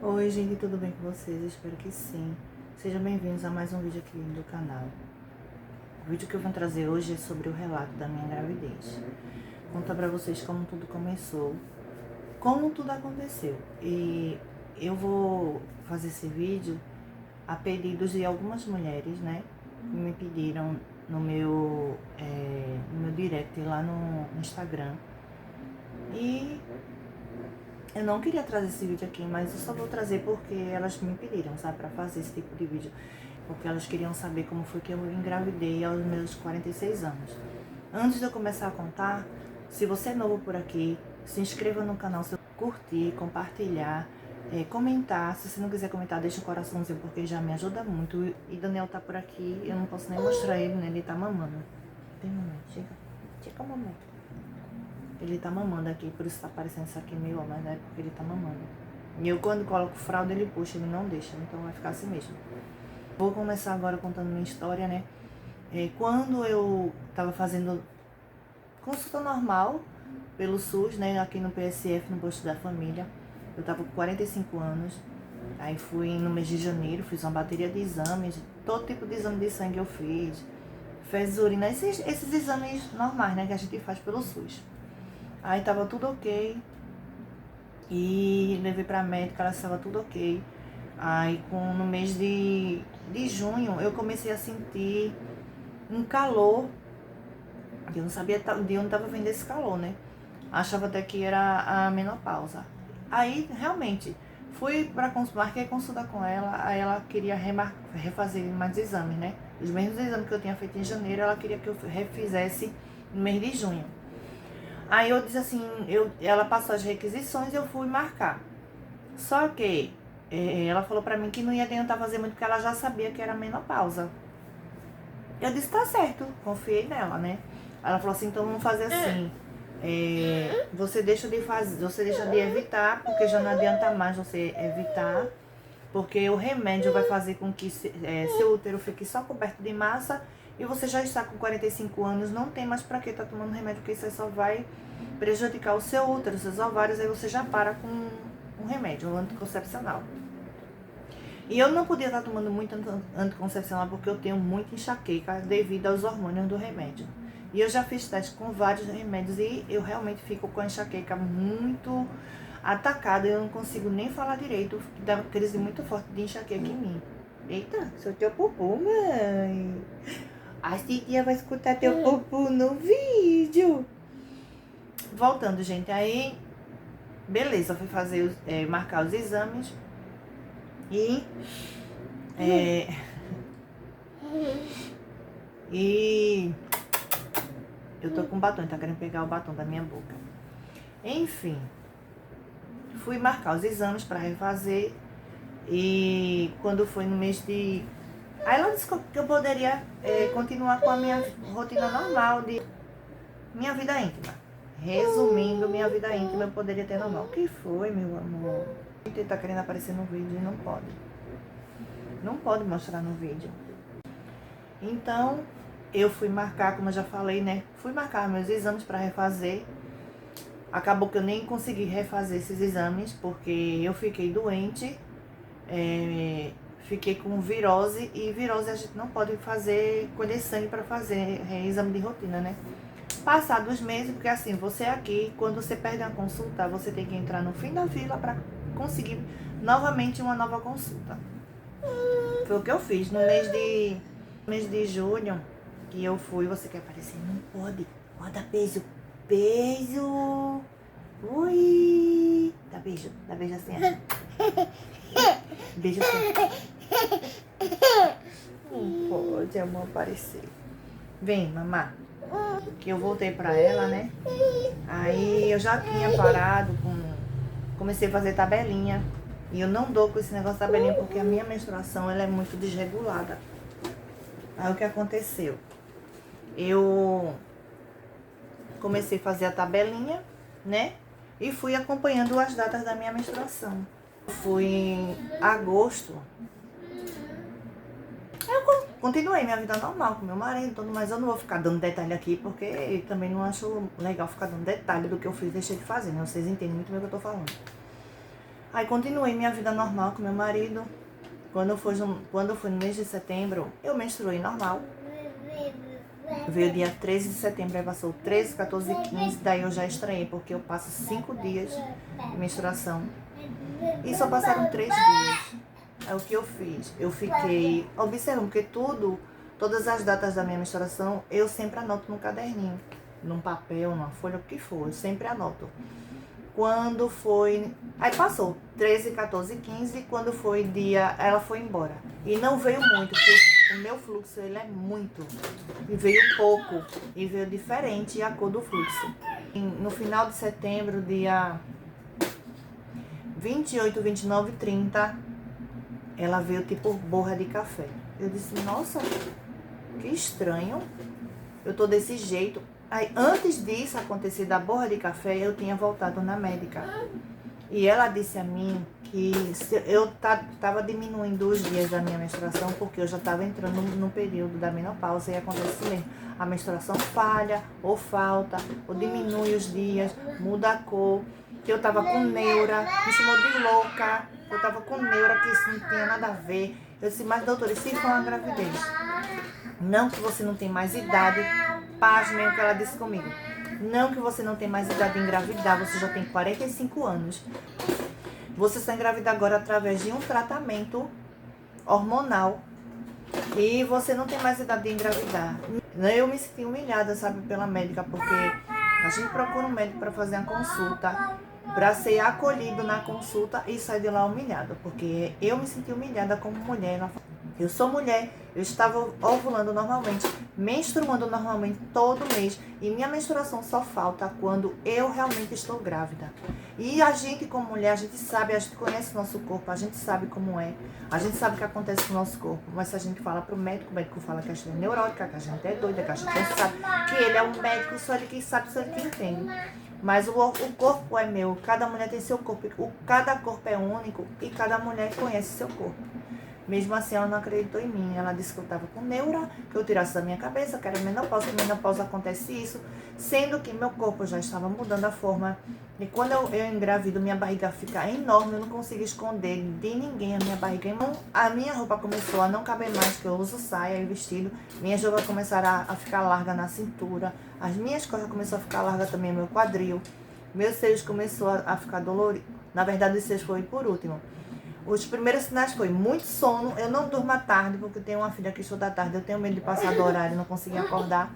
Oi gente, tudo bem com vocês? Espero que sim. Sejam bem-vindos a mais um vídeo aqui do canal. O vídeo que eu vou trazer hoje é sobre o relato da minha gravidez. Contar pra vocês como tudo começou, como tudo aconteceu. E eu vou fazer esse vídeo a pedidos de algumas mulheres, né? Que me pediram no meu direct lá no Instagram. E eu não queria trazer esse vídeo aqui, mas eu só vou trazer porque elas me pediram, sabe, pra fazer esse tipo de vídeo. Porque elas queriam saber como foi que eu engravidei aos meus 46 anos. Antes de eu começar a contar, se você é novo por aqui, se inscreva no canal, se curtir, compartilhar, comentar. Se você não quiser comentar, deixa um coraçãozinho, porque já me ajuda muito. E Daniel tá por aqui, eu não posso nem mostrar ele, né? Ele tá mamando. Vem, mamãe, chega. Chega, mamãe. Ele tá mamando aqui, por isso tá parecendo isso aqui meio, mas é porque ele tá mamando. E eu quando coloco fralda ele puxa, ele não deixa, então vai ficar assim mesmo. Vou começar agora contando minha história, né? Quando eu tava fazendo consulta normal pelo SUS, né? Aqui no PSF, no posto da família. Eu tava com 45 anos. Aí fui no mês de janeiro, fiz uma bateria de exames, todo tipo de exame de sangue eu fiz. Fezes, urina, esses exames normais, né? Que a gente faz pelo SUS. Aí tava tudo ok. E levei pra médica, ela estava tudo ok. Aí no mês de junho eu comecei a sentir um calor. Eu não sabia de onde estava vindo esse calor, né? Achava até que era a menopausa. Aí realmente marquei consulta com ela, aí ela queria refazer mais exames, né? Os mesmos exames que eu tinha feito em janeiro, ela queria que eu refizesse no mês de junho. Aí eu disse assim, ela passou as requisições e eu fui marcar. Só que ela falou pra mim que não ia adiantar fazer muito, porque ela já sabia que era menopausa. Eu disse, tá certo, confiei nela, né? Ela falou assim, então vamos fazer assim. Você deixa de evitar, porque já não adianta mais você evitar, porque o remédio vai fazer com que seu útero fique só coberto de massa e você já está com 45 anos, não tem mais pra que tá tomando remédio, porque isso aí só vai prejudicar o seu útero, seus ovários, aí você já para com um remédio, um anticoncepcional. E eu não podia estar tomando muito anticoncepcional porque eu tenho muita enxaqueca devido aos hormônios do remédio. E eu já fiz teste com vários remédios e eu realmente fico com a enxaqueca muito atacada. Eu não consigo nem falar direito, dá uma crise muito forte de enxaqueca em mim. Eita, sou teu pupu, mãe. A Cidinha vai escutar teu pupu no vídeo. Voltando, gente, aí beleza, eu fui fazer marcar os exames e e eu tô com batom, tá querendo pegar o batom da minha boca. Enfim, fui marcar os exames pra refazer e quando foi no mês de... Aí ela disse que eu poderia continuar com a minha rotina normal de minha vida íntima. Resumindo, minha vida íntima eu poderia ter normal. O que foi, meu amor? Ele tá querendo aparecer no vídeo e não pode. Não pode mostrar no vídeo. Então, eu fui marcar, como eu já falei, né? Fui marcar meus exames para refazer. Acabou que eu nem consegui refazer esses exames, porque eu fiquei doente. Fiquei com virose, e virose a gente não pode colher sangue para fazer exame de rotina, né? Passados os meses, porque assim, você aqui, quando você perde uma consulta, você tem que entrar no fim da fila para conseguir novamente uma nova consulta. Foi o que eu fiz no mês de junho, que eu fui. Você quer aparecer? Não pode. Ó, dá beijo. Beijo. Ui. Dá beijo assim. Beijo assim. Não pode, amor, aparecer. Vem, mamá. Que eu voltei pra ela, né? Aí eu já tinha parado comecei a fazer tabelinha. E eu não dou com esse negócio de tabelinha porque a minha menstruação ela é muito desregulada. Aí o que aconteceu? Eu comecei a fazer a tabelinha, né? E fui acompanhando as datas da minha menstruação. Fui em agosto. Eu continuei minha vida normal com meu marido, tudo, mas eu não vou ficar dando detalhe aqui, porque eu também não acho legal ficar dando detalhe do que eu fiz e deixei de fazer, né? Vocês entendem muito bem o que eu tô falando. Aí continuei minha vida normal com meu marido. Quando foi no mês de setembro, eu menstruei normal. Veio dia 13 de setembro, aí passou 13, 14 e 15, daí eu já estranhei, porque eu passo 5 dias de menstruação. E só passaram 3 dias. É o que eu fiz. Eu fiquei observando, porque todas as datas da minha menstruação, eu sempre anoto num caderninho, num papel, numa folha, o que for, eu sempre anoto. Quando foi... Aí passou 13, 14 e 15, quando foi dia, ela foi embora. E não veio muito, porque o meu fluxo, ele é muito. E veio pouco, e veio diferente a cor do fluxo. No final de setembro, dia 28, 29 e 30, ela veio tipo borra de café. Eu disse, nossa, que estranho, eu tô desse jeito. Aí, antes disso acontecer da borra de café, eu tinha voltado na médica. E ela disse a mim que eu tava diminuindo os dias da minha menstruação, porque eu já estava entrando no período da menopausa e acontece mesmo. A menstruação falha, ou falta, ou diminui os dias, muda a cor. Que eu tava com neura, me chamou de louca. Eu tava com neura, que isso não tinha nada a ver. Eu disse, mas doutora, e se for uma gravidez? Não que você não tem mais idade, pasmem o que ela disse comigo. Não que você não tem mais idade de engravidar, você já tem 45 anos. Você só engravida agora através de um tratamento hormonal. E você não tem mais idade de engravidar. Eu me senti humilhada, sabe, pela médica, porque a gente procura um médico para fazer uma consulta, para ser acolhido na consulta e sair de lá humilhada, porque eu me senti humilhada como mulher. Eu sou mulher, eu estava ovulando normalmente, menstruando normalmente todo mês, e minha menstruação só falta quando eu realmente estou grávida. E a gente como mulher, a gente sabe, a gente conhece o nosso corpo, a gente sabe como é, a gente sabe o que acontece com o nosso corpo, mas se a gente fala pro médico, o médico fala que a gente é neurótica, que a gente é doida, que a gente não sabe, que ele é um médico, só ele que sabe, só ele que entende. Mas o corpo é meu, cada mulher tem seu corpo, cada corpo é único e cada mulher conhece seu corpo. Mesmo assim, ela não acreditou em mim. Ela disse que eu estava com neura, que eu tirasse da minha cabeça, que era menopausa, que menopausa acontece isso, sendo que meu corpo já estava mudando a forma. E quando eu engravido, minha barriga fica enorme, eu não consigo esconder de ninguém a minha barriga. Então, a minha roupa começou a não caber mais, que eu uso saia e vestido. Minhas roupas começaram a ficar larga na cintura. As minhas costas começaram a ficar larga também, meu quadril. Meus seios começou a ficar dolorido. Na verdade, os seios foi por último. Os primeiros sinais foi muito sono, eu não durmo à tarde, porque eu tenho uma filha que estuda à tarde, eu tenho medo de passar do horário, não conseguia acordar.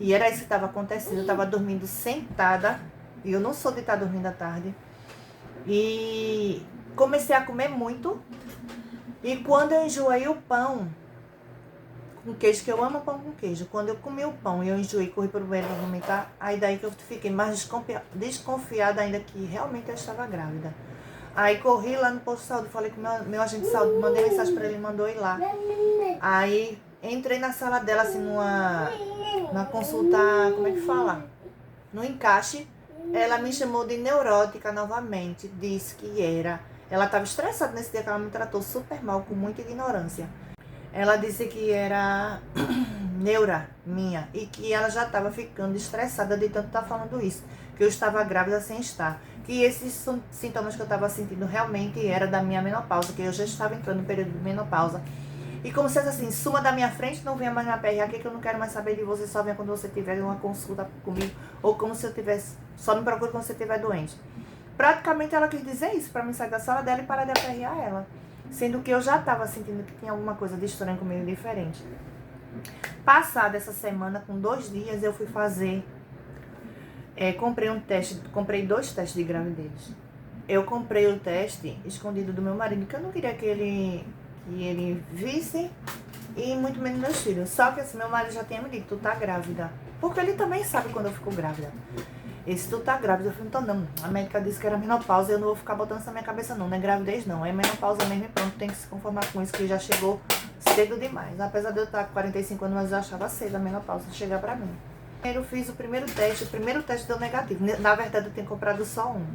E era isso que estava acontecendo, eu estava dormindo sentada, e eu não sou de estar dormindo à tarde. E comecei a comer muito, e quando eu enjoei o pão com queijo, que eu amo pão com queijo, quando eu comi o pão e eu enjoei, corri para o banheiro para vomitar, aí daí que eu fiquei mais desconfiada ainda que realmente eu estava grávida. Aí corri lá no posto de saúde, falei com meu agente de saúde, mandei mensagem pra ele, mandou ir lá. Aí entrei na sala dela, assim, numa consulta, como é que fala? No encaixe. Ela me chamou de neurótica novamente, disse que era. Ela estava estressada nesse dia que ela me tratou super mal, com muita ignorância. Ela disse que era neura minha e que ela já estava ficando estressada de tanto estar falando isso, que eu estava grávida sem estar. Que esses sintomas que eu estava sentindo realmente era da minha menopausa, que eu já estava entrando no período de menopausa. E como se assim, suma da minha frente, não venha mais na PRA, que eu não quero mais saber de você, só venha quando você tiver uma consulta comigo, ou como se eu tivesse, só me procure quando você estiver doente. Praticamente ela quis dizer isso, para mim sair da sala dela e parar de aperrear ela. Sendo que eu já estava sentindo que tinha alguma coisa de estranho comigo diferente. Passada essa semana, com 2 dias, eu fui fazer... comprei 2 testes de gravidez. Eu comprei o teste escondido do meu marido, que eu não queria que ele visse, e muito menos meus filhos. Só que assim, meu marido já tinha me dito, tu tá grávida. Porque ele também sabe quando eu fico grávida. E se tu tá grávida, eu falei, então não, a médica disse que era menopausa, eu não vou ficar botando isso na minha cabeça não é gravidez não, é menopausa mesmo e pronto, tem que se conformar com isso, que já chegou cedo demais. Apesar de eu estar com 45 anos, mas eu achava cedo a menopausa chegar pra mim. Eu fiz o primeiro teste deu negativo, na verdade eu tinha comprado só um.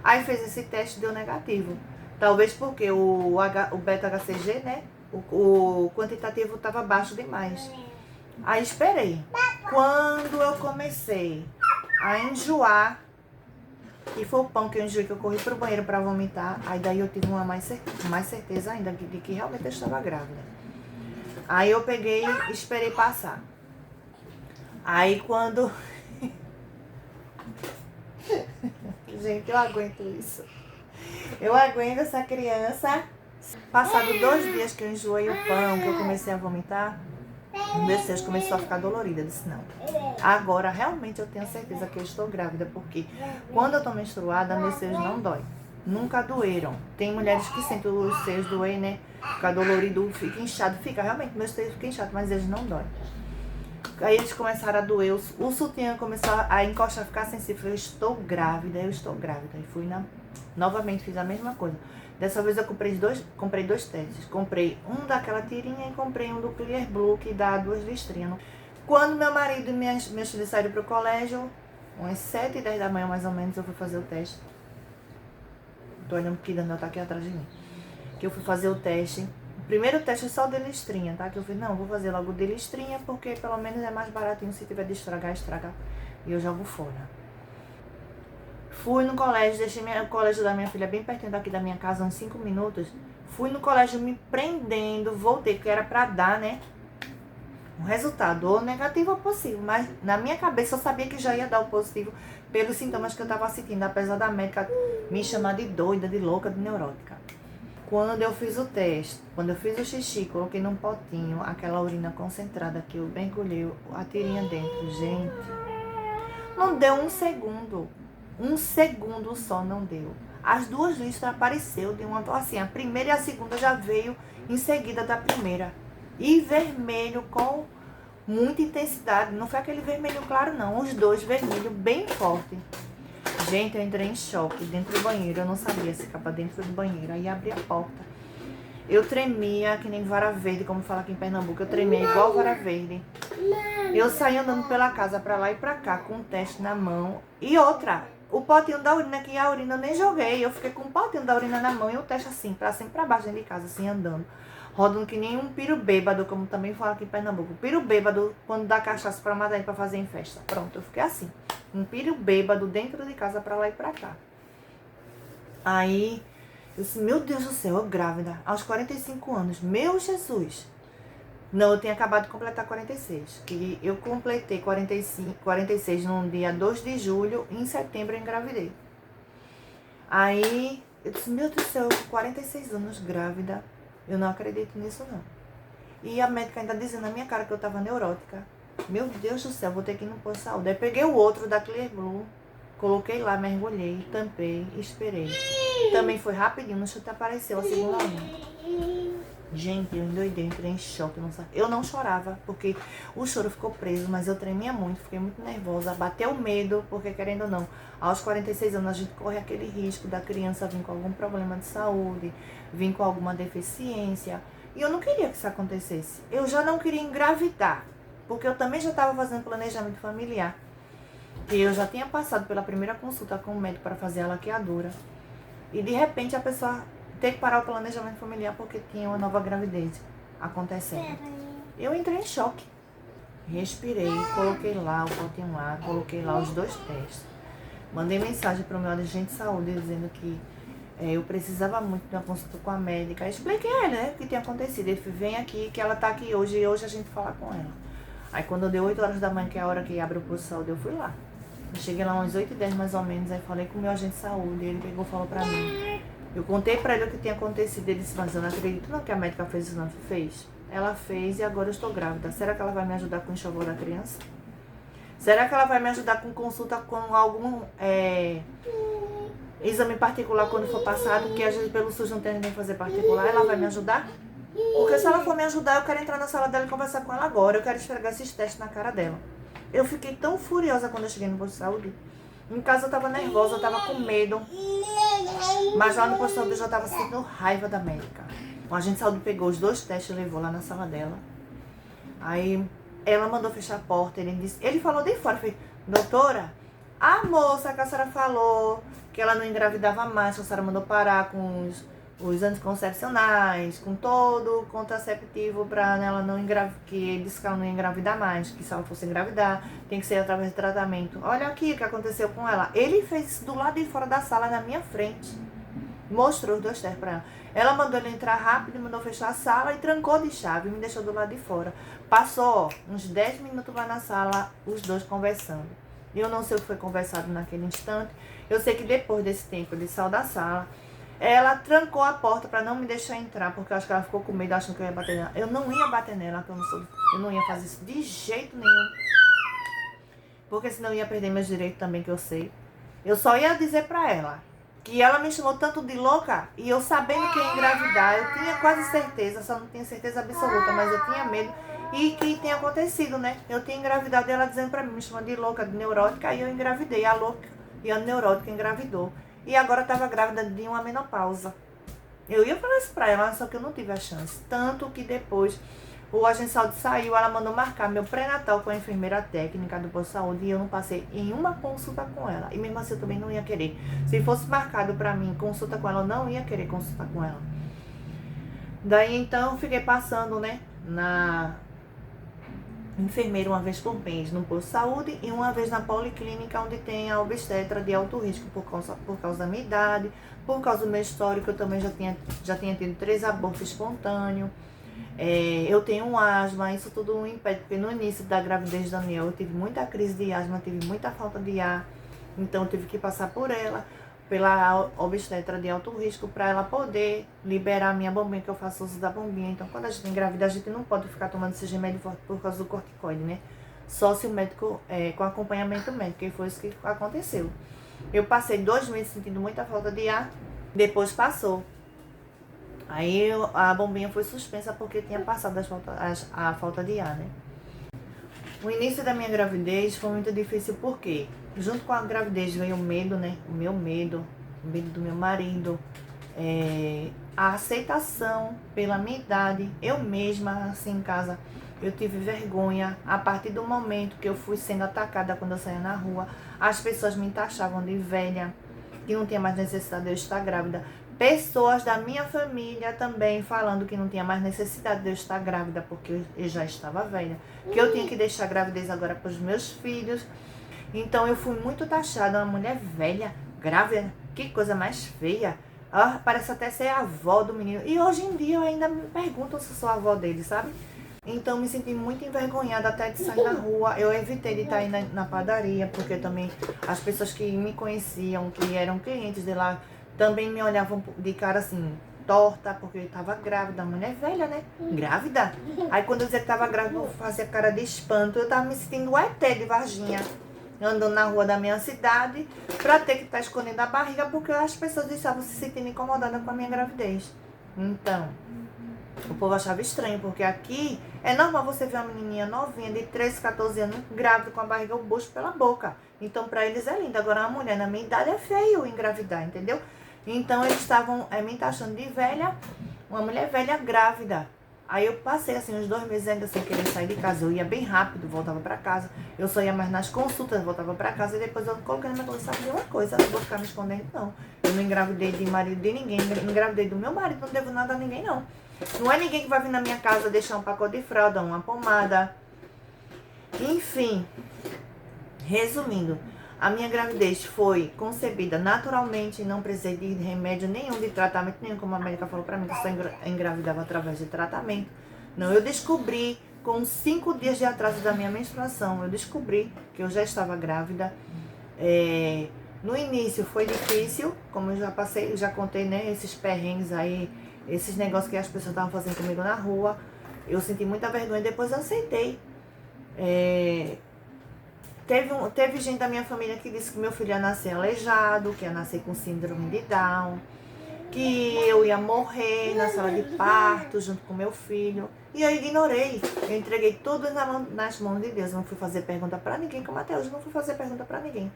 Aí fez esse teste, deu negativo. Talvez porque o beta-HCG, né, o quantitativo estava baixo demais. Aí esperei. Quando eu comecei a enjoar, E foi o pão que eu enjoei, que eu corri pro banheiro pra vomitar. Aí daí eu tive uma mais certeza ainda de que realmente eu estava grávida. Aí eu peguei e esperei passar. Aí quando... Gente, eu aguento isso. Eu aguento essa criança. Passado 2 dias que eu enjoei o pão, que eu comecei a vomitar, meu Deus, começou a ficar dolorida. Eu disse, não. Agora, realmente, eu tenho certeza que eu estou grávida, porque quando eu tô menstruada, meus seios não dói. Nunca doeram. Tem mulheres que sentem os seios doer, né? Fica dolorido, fica inchado. Fica, realmente, meus seios ficam inchados, mas eles não doem. Aí eles começaram a doer, o sutiã começou a encostar, a ficar sensível. Eu estou grávida. E fui novamente, fiz a mesma coisa. Dessa vez eu comprei dois testes. Comprei um daquela tirinha e comprei um do Clear Blue, que dá 2 listrinhas. Quando meu marido e meus filhos saíram pro colégio, umas 7h10 da manhã mais ou menos, eu fui fazer o teste. Tô olhando porque Daniel tá aqui atrás de mim. Que eu fui fazer o teste. O primeiro teste é só de listrinha, tá? Que eu falei, não, vou fazer logo de listrinha, porque pelo menos é mais baratinho. Se tiver de estragar, estraga. E eu jogo fora. Fui no colégio, deixei o colégio da minha filha bem pertinho daqui da minha casa, uns 5 minutos. Fui no colégio me prendendo, voltei, porque era pra dar, né? Um resultado, ou negativo ou positivo. Mas na minha cabeça eu sabia que já ia dar o positivo pelos sintomas que eu tava sentindo, apesar da médica me chamar de doida, de louca, de neurótica. Quando eu fiz o teste, quando eu fiz o xixi, coloquei num potinho aquela urina concentrada que eu mergulhei a tirinha dentro. Gente, não deu um segundo. Um segundo só não deu. As 2 listras apareceu de uma, assim, a primeira e a segunda já veio em seguida da primeira. E vermelho com muita intensidade. Não foi aquele vermelho claro, não. Os 2 vermelho bem forte. Gente, eu entrei em choque dentro do banheiro. Eu não sabia se ficava dentro do banheiro. Aí abri a porta. Eu tremia que nem vara verde, como fala aqui em Pernambuco. Eu tremia igual vara verde. Eu saí andando pela casa pra lá e pra cá com um teste na mão. E outra, o potinho da urina, que a urina eu nem joguei. Eu fiquei com o potinho da urina na mão e o teste assim, pra cima e pra baixo dentro de casa, assim, andando. Rodando que nem um piro bêbado, como também fala aqui em Pernambuco. Piro bêbado, quando dá cachaça pra matar pra fazer em festa. Pronto, eu fiquei assim. Um piro bêbado dentro de casa pra lá e pra cá. Aí, eu disse, meu Deus do céu, eu grávida, aos 45 anos. Meu Jesus! Não, eu tinha acabado de completar 46. Que eu completei 46 no dia 2 de julho e em setembro eu engravidei. Aí eu disse, meu Deus do céu, eu com 46 anos grávida, eu não acredito nisso não. E a médica ainda dizendo na minha cara que eu tava neurótica. Meu Deus do céu, vou ter que ir no posto de saúde. Aí peguei o outro da Clear Blue, coloquei lá, mergulhei, tampei, esperei. Também foi rapidinho, no chute apareceu a segunda unha. Gente, eu endoidei, entrei em choque, eu não chorava, porque o choro ficou preso, mas eu tremia muito, fiquei muito nervosa, bateu medo, porque querendo ou não, aos 46 anos a gente corre aquele risco da criança vir com algum problema de saúde, vir com alguma deficiência, e eu não queria que isso acontecesse. Eu já não queria engravidar, porque eu também já estava fazendo planejamento familiar, e eu já tinha passado pela primeira consulta com o médico para fazer a laqueadura, e de repente a pessoa ter que parar o planejamento familiar porque tinha uma nova gravidez acontecendo. Eu entrei em choque. Respirei, coloquei lá o potinho lá, coloquei lá os 2 testes. Mandei mensagem para o meu agente de saúde dizendo que eu precisava muito de uma consulta com a médica. Expliquei a ele, o que tinha acontecido. Ele falou, vem aqui, que ela tá aqui hoje e hoje a gente fala com ela. Aí quando deu 8 horas da manhã, que é a hora que abre o posto de saúde, eu fui lá. Eu cheguei lá umas 8h10 mais ou menos, aí falei com o meu agente de saúde, ele pegou e falou pra mim. Eu contei pra ele o que tinha acontecido, ele disse, mas eu não acredito não que a médica fez isso não. Fez. Ela fez e agora eu estou grávida. Será que ela vai me ajudar com o enxoval da criança? Será que ela vai me ajudar com consulta com algum exame particular quando for passado? Porque às vezes pelo SUS não tem ninguém fazer particular. Ela vai me ajudar? Porque se ela for me ajudar, eu quero entrar na sala dela e conversar com ela agora. Eu quero esfregar esses testes na cara dela. Eu fiquei tão furiosa quando eu cheguei no posto de saúde. Em casa eu tava nervosa, eu tava com medo. Mas lá no posto de saúde eu já tava sentindo raiva da médica. O agente de saúde pegou os 2 testes e levou lá na sala dela. Aí ela mandou fechar a porta. Ele falou de fora, falei, doutora, a moça que a senhora falou que ela não engravidava mais, que a senhora mandou parar com os anticoncepcionais, com todo o contraceptivo para ela não engravidar, que ele disse que ela não ia engravidar mais, que se ela fosse engravidar, tem que ser através de tratamento. Olha aqui o que aconteceu com ela. Ele fez isso do lado de fora da sala, na minha frente. Mostrou os 2 testes para ela. Ela mandou ele entrar rápido, mandou fechar a sala e trancou de chave, me deixou do lado de fora. Passou uns 10 minutos lá na sala, os 2 conversando. Eu não sei o que foi conversado naquele instante. Eu sei que depois desse tempo ele saiu da sala. Ela trancou a porta para não me deixar entrar, porque eu acho que ela ficou com medo, achando que eu ia bater nela. Eu não ia bater nela, eu não ia fazer isso de jeito nenhum. Porque senão eu ia perder meus direitos também, que eu sei. Eu só ia dizer para ela que ela me chamou tanto de louca, e eu sabendo que ia engravidar, eu tinha quase certeza, só não tinha certeza absoluta, mas eu tinha medo. E que tinha acontecido, né? Eu tinha engravidado e ela dizendo pra mim, me chamando de louca, de neurótica, aí eu engravidei. A louca e a neurótica engravidou. E agora estava grávida de uma menopausa. Eu ia falar isso pra ela, só que eu não tive a chance. Tanto que depois o agente de saúde saiu, ela mandou marcar meu pré-natal com a enfermeira técnica do posto de saúde e eu não passei em uma consulta com ela. E mesmo assim eu também não ia querer. Se fosse marcado pra mim consulta com ela, eu não ia querer consultar com ela. Daí então eu fiquei passando, né, na enfermeira uma vez por mês no posto de saúde e uma vez na policlínica, onde tem a obstetra de alto risco por causa da minha idade, por causa do meu histórico. Eu também já tinha tido 3 abortos espontâneos. Eu tenho um asma, isso tudo impede, porque no início da gravidez da Daniel eu tive muita crise de asma, tive muita falta de ar, então eu tive que passar por ela, pela obstetra de alto risco, para ela poder liberar a minha bombinha, que eu faço uso da bombinha. Então quando a gente engravida, a gente não pode ficar tomando esse remédio forte por causa do corticoide, né? Só se o médico, com acompanhamento médico, que foi isso que aconteceu. Eu passei 2 meses sentindo muita falta de ar, depois passou. Aí a bombinha foi suspensa porque tinha passado a falta de ar, né? O início da minha gravidez foi muito difícil porque, junto com a gravidez, veio o medo, né? O medo do meu marido, a aceitação pela minha idade. Eu mesma, assim, em casa, eu tive vergonha. A partir do momento que eu fui sendo atacada quando eu saía na rua, as pessoas me taxavam de velha, que não tinha mais necessidade de eu estar grávida. Pessoas da minha família também falando que não tinha mais necessidade de eu estar grávida, porque eu já estava velha, que eu tinha que deixar a gravidez agora para os meus filhos. Então eu fui muito taxada, uma mulher velha, grávida, que coisa mais feia. Parece até ser a avó do menino. E hoje em dia eu ainda me pergunto se sou a avó dele, sabe? Então me senti muito envergonhada até de sair na rua. Eu evitei de estar aí na padaria, porque também as pessoas que me conheciam, que eram clientes de lá, também me olhavam de cara assim, torta, porque eu estava grávida. Mulher velha, né? Grávida. Aí quando eu dizia que estava grávida, eu fazia cara de espanto. Eu estava me sentindo um ET de Varginha, andando na rua da minha cidade, pra ter que estar escondendo a barriga, porque as pessoas estavam se sentindo incomodadas com a minha gravidez. Então, o povo achava estranho, porque aqui é normal você ver uma menininha novinha de 13, 14 anos, grávida com a barriga, o bucho pela boca. Então, pra eles é lindo. Agora, uma mulher na minha idade é feio engravidar, entendeu? Então, eles estavam me taxando de velha, uma mulher velha grávida. Aí eu passei assim uns 2 meses ainda sem querer sair de casa. Eu ia bem rápido, voltava pra casa. Eu só ia mais nas consultas, voltava pra casa. E depois eu coloquei na minha cabeça, sabe de uma coisa, não vou ficar me escondendo, não. Eu não engravidei de marido de ninguém, engravidei do meu marido, não devo nada a ninguém, não. Não é ninguém que vai vir na minha casa deixar um pacote de fralda, uma pomada. Enfim, resumindo, a minha gravidez foi concebida naturalmente, não precisei de remédio nenhum, de tratamento nenhum, como a médica falou pra mim, que eu só engravidava através de tratamento. Não, eu descobri, com 5 dias de atraso da minha menstruação, eu descobri que eu já estava grávida. No início foi difícil, como eu já passei, eu já contei, né, esses perrengues aí, esses negócios que as pessoas estavam fazendo comigo na rua. Eu senti muita vergonha, depois eu aceitei. Teve gente da minha família que disse que meu filho ia nascer aleijado, que ia nascer com síndrome de Down, que eu ia morrer na sala de parto junto com meu filho. E eu ignorei. Eu entreguei tudo nas mãos de Deus. Eu não fui fazer pergunta pra ninguém, como até hoje não fui fazer pergunta pra ninguém.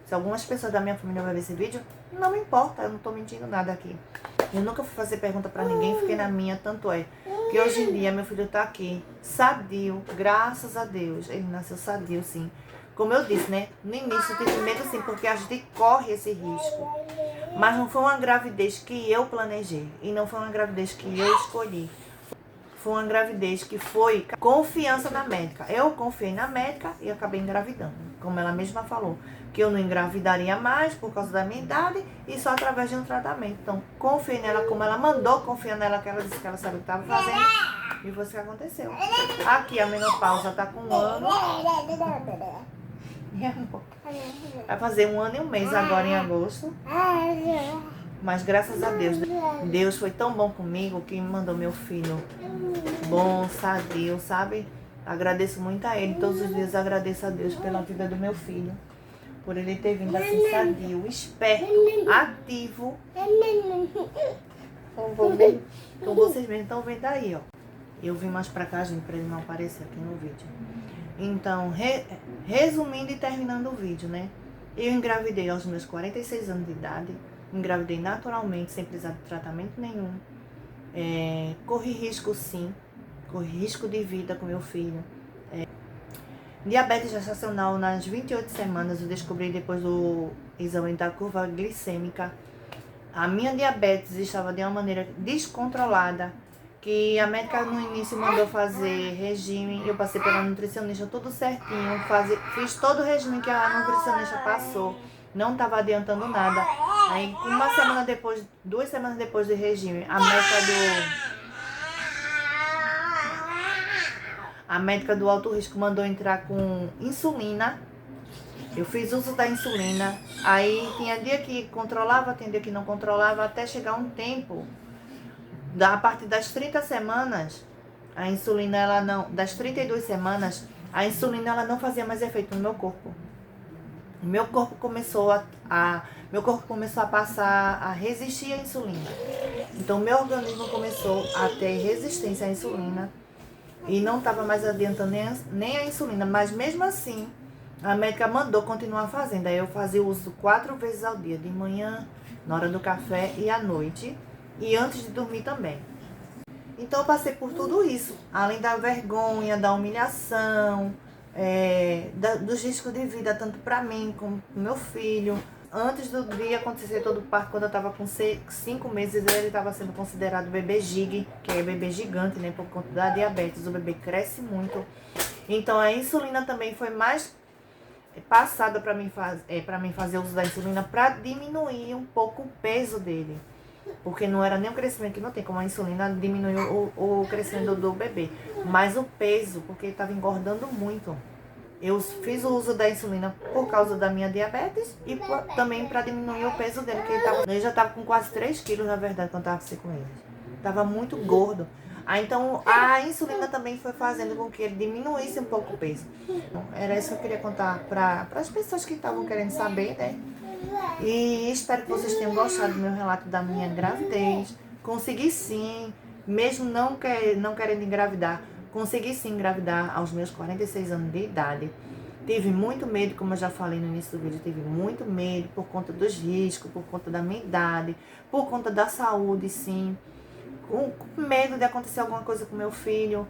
Se algumas pessoas da minha família vão ver esse vídeo, não me importa, eu não tô mentindo nada aqui. Eu nunca fui fazer pergunta pra ninguém, fiquei na minha, tanto é que hoje em dia meu filho tá aqui, sadio, graças a Deus. Ele nasceu sadio, sim. Como eu disse, né? No início eu tive medo, sim, porque a gente corre esse risco. Mas não foi uma gravidez que eu planejei. E não foi uma gravidez que eu escolhi. Foi uma gravidez que foi confiança na médica. Eu confiei na médica e acabei engravidando. Como ela mesma falou, que eu não engravidaria mais por causa da minha idade e só através de um tratamento. Então, confiei nela como ela mandou, confiei nela que ela disse que ela sabia o que estava fazendo. E foi isso que aconteceu. Aqui a menopausa está com 1 ano. Vai fazer 1 ano e 1 mês agora em agosto. Mas graças a Deus, Deus foi tão bom comigo que me mandou meu filho bom, sadio, sabe? Agradeço muito a ele. Todos os dias agradeço a Deus pela vida do meu filho. Por ele ter vindo assim sadio, esperto, ativo. Como vocês mesmos estão vendo aí, ó. Eu vim mais pra cá, gente, pra ele não aparecer aqui no vídeo. Então, resumindo e terminando o vídeo, né? Eu engravidei aos meus 46 anos de idade. Engravidei naturalmente, sem precisar de tratamento nenhum. Corri risco, sim. Corri risco de vida com meu filho. Diabetes gestacional nas 28 semanas, eu descobri depois do exame da curva glicêmica. A minha diabetes estava de uma maneira descontrolada, que a médica no início mandou fazer regime. Eu passei pela nutricionista tudo certinho, fiz todo o regime que a nutricionista passou. Não estava adiantando nada. Aí, 2 semanas depois do regime, a médica do alto risco mandou entrar com insulina. Eu fiz uso da insulina. Aí tinha dia que controlava, tinha dia que não controlava, até chegar um tempo, a partir das 30 semanas, a insulina, das 32 semanas, a insulina ela não fazia mais efeito no meu corpo. Meu corpo começou a passar a resistir à insulina. Então, meu organismo começou a ter resistência à insulina e não estava mais adiantando nem a insulina. Mas mesmo assim, a médica mandou continuar fazendo. Aí eu fazia uso 4 vezes ao dia, de manhã, na hora do café e à noite. E antes de dormir também. Então, eu passei por tudo isso. Além da vergonha, da humilhação, dos riscos de vida, tanto para mim como para meu filho. Antes do dia acontecer todo o parto, quando eu estava com 5 meses, ele estava sendo considerado bebê gig, que é bebê gigante, né? Por conta da diabetes, o bebê cresce muito. Então, a insulina também foi mais passada para mim fazer uso da insulina para diminuir um pouco o peso dele. Porque não era nem o crescimento, que não tem como a insulina diminuir o crescimento do bebê. Mas o peso, porque ele estava engordando muito. Eu fiz o uso da insulina por causa da minha diabetes e também para diminuir o peso dele, porque ele já estava com quase 3 quilos, na verdade, quando eu estava com ele. Estava muito gordo. Então, a insulina também foi fazendo com que ele diminuísse um pouco o peso. Então, era isso que eu queria contar para as pessoas que estavam querendo saber, né? E espero que vocês tenham gostado do meu relato da minha gravidez. Consegui sim, mesmo não querendo engravidar, consegui sim engravidar aos meus 46 anos de idade. Tive muito medo, como eu já falei no início do vídeo, tive muito medo por conta dos riscos, por conta da minha idade, por conta da saúde, sim. Com medo de acontecer alguma coisa com meu filho.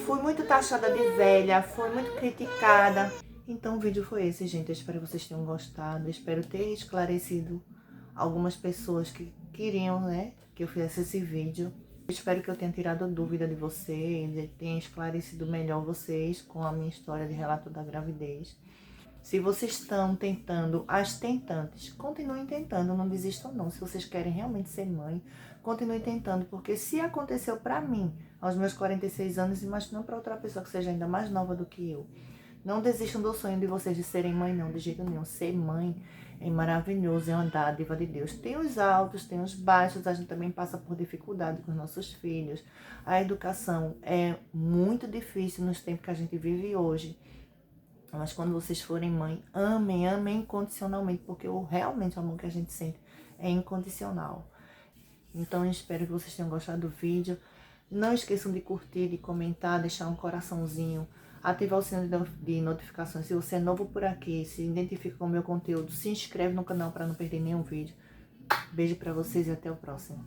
Fui muito taxada de velha, fui muito criticada. Então o vídeo foi esse, gente. Eu espero que vocês tenham gostado. Eu espero ter esclarecido algumas pessoas que queriam, né, que eu fizesse esse vídeo. Eu espero que eu tenha tirado dúvida de vocês, tenha esclarecido melhor vocês com a minha história de relato da gravidez. Se vocês estão tentando, as tentantes, continuem tentando, não desistam não. Se vocês querem realmente ser mãe, continuem tentando, porque se aconteceu pra mim, aos meus 46 anos, imagina pra outra pessoa que seja ainda mais nova do que eu. Não desistam do sonho de vocês de serem mãe não, de jeito nenhum. Ser mãe é maravilhoso, é uma dádiva de Deus. Tem os altos, tem os baixos, a gente também passa por dificuldade com os nossos filhos. A educação é muito difícil nos tempos que a gente vive hoje. Mas quando vocês forem mãe, amem, amem incondicionalmente, porque realmente o amor que a gente sente é incondicional. Então eu espero que vocês tenham gostado do vídeo. Não esqueçam de curtir, de comentar, deixar um coraçãozinho, ativar o sininho de notificações. Se você é novo por aqui, se identifica com o meu conteúdo, se inscreve no canal para não perder nenhum vídeo. Beijo pra vocês e até o próximo.